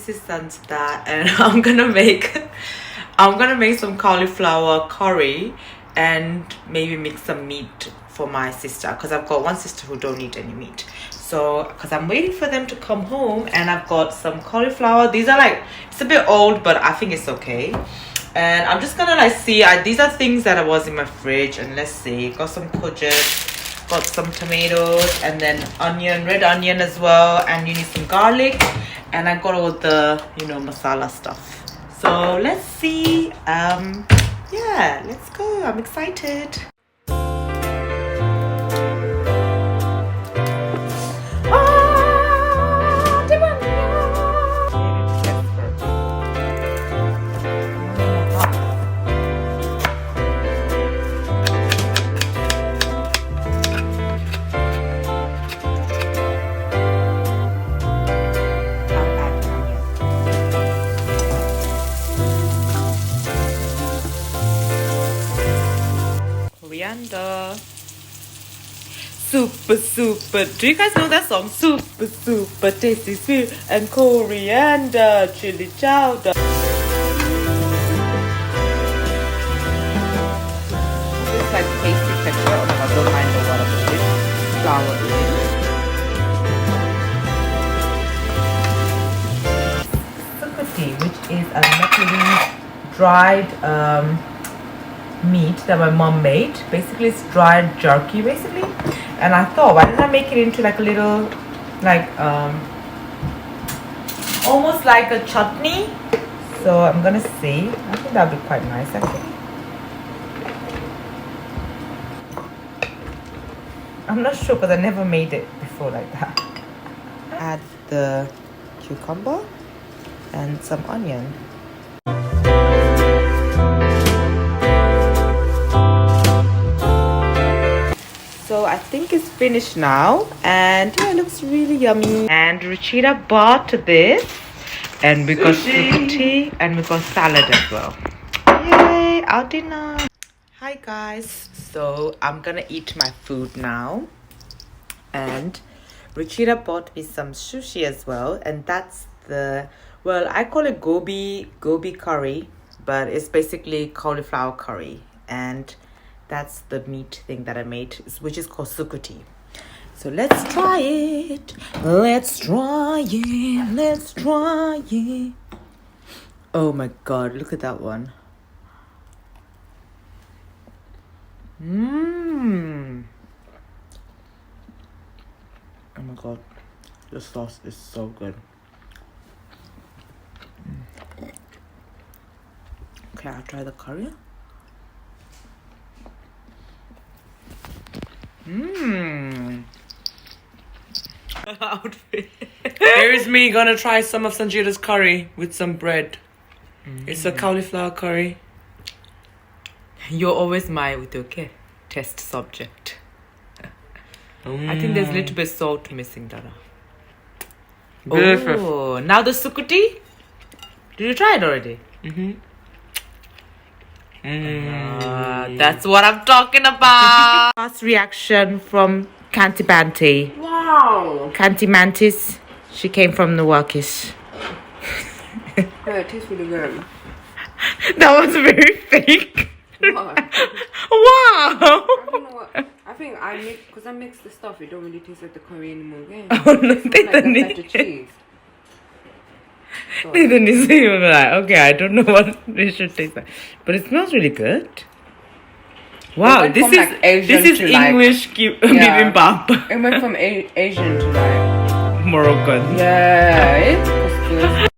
this is Sanjita, and I'm gonna make some cauliflower curry and maybe mix some meat for my sister, because I've got one sister who don't eat any meat. So because I'm waiting for them to come home, and I've got some cauliflower. These are like, it's a bit old, but I think it's okay. And I'm just gonna like see, these are things that was in my fridge, and let's see, got some courgette, got some tomatoes, and then onion, red onion as well, and you need some garlic, and I got all the, you know, masala stuff. So let's see. Yeah, let's go. I'm excited. Coriander. Super, super. Do you guys know that song? Super, super tasty, sweet, and coriander chili chowder. It's like pasty texture. Oh my god, don't mind the water, but this flour is sukuti, which is a Nepalese dried meat that my mom made. Basically it's dried jerky basically, and I thought, why didn't I make it into like a little, like almost like a chutney? So I'm gonna see. I think that'd be quite nice actually. I'm not sure because I never made it before like that. Add the cucumber and some onion. So I think it's finished now, and yeah, it looks really yummy. And Ruchita bought this, and we got sukuti, and we got salad as well. Yay, our dinner. Hi guys, so I'm gonna eat my food now, and Ruchita bought me some sushi as well, and that's the, well, I call it gobi curry, but it's basically cauliflower curry, and that's the meat thing that I made, which is called sukuti. So let's try it. Let's try it. Let's try it. Oh my god, look at that one. Mmm. Oh my god, the sauce is so good. Okay, I'll try the curry. Outfit. Here's me gonna try some of Sanjita's curry with some bread. It's a cauliflower curry. You're always my test subject. I think there's a little bit salt missing, Dada. Oh, now the sukuti. Did you try it already? That's what I'm talking about. Last reaction from Kanti Banti. Wow. Kanti Mantis. She came from Newarkish. Yeah, it tastes really good. That was very fake. Wow. Wow. I don't know what. I think because I mix the stuff, it don't really taste like the curry anymore. Yeah. Oh no, they like don't the need feta cheese. So. They don't need to even like, okay, I don't know what it should taste like, but it smells really good. Wow, this is like Asian this is to English bibimbap. It went from Asian to like Moroccan. yeah, it was good.